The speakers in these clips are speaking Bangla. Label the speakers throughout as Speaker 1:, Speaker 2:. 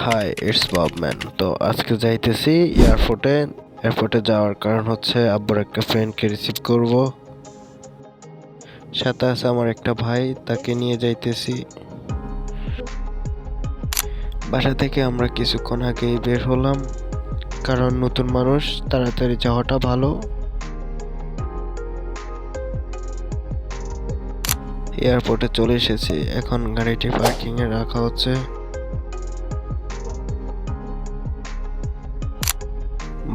Speaker 1: High, it's ববম্যান। তো আজকে যাইতেছি এয়ারপোর্টে। এয়ারপোর্টে যাওয়ার কারণ হচ্ছে আব্বুর একটা ফ্রেন্ডকে রিসিভ করব। সাথে আছে আমার একটা ভাই, তাকে নিয়ে যাইতেছি। বাসা থেকে আমরা কিছুক্ষণ আগেই বের হলাম, কারণ নতুন মানুষ, তাড়াতাড়ি যাওয়াটা ভালো। এয়ারপোর্টে চলে এসেছি, এখন গাড়িটি পার্কিংয়ে রাখা হচ্ছে।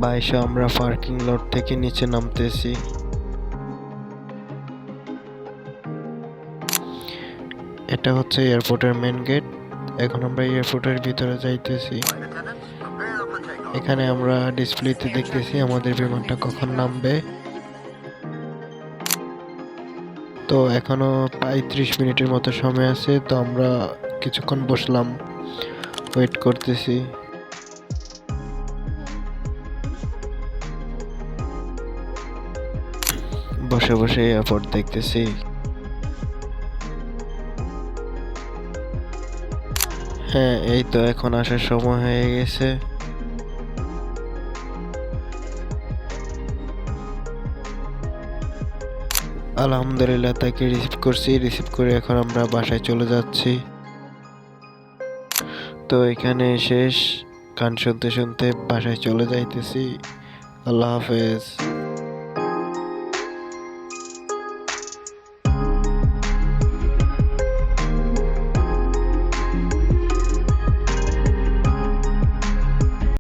Speaker 1: বাইশে আমরা পার্কিং লট থেকে নিচে নামতেছি। এটা হচ্ছে এয়ারপোর্টের মেন গেট। এখন আমরা এয়ারপোর্টের ভিতরে যাইতেছি। এখানে আমরা ডিসপ্লেতে দেখতেছি আমাদের বিমানটা কখন নামবে। তো এখনো প্রায় 30 মিনিটের মতো সময় আছে, তো আমরা কিছুক্ষণ বসলাম, ওয়েট করতেছি। বসে বসে এয়ারপোর্ট দেখতেছি। হ্যাঁ, এই তো এখন আসার সময় হয়ে গেছে। আলহামদুলিল্লাহ তাকে রিসিভ করছি, রিসিভ করে এখন আমরা বাসায় চলে যাচ্ছি। তো এখানে শেষ, গান শুনতে শুনতে বাসায় চলে যাইতেছি। আল্লাহ হাফেজ।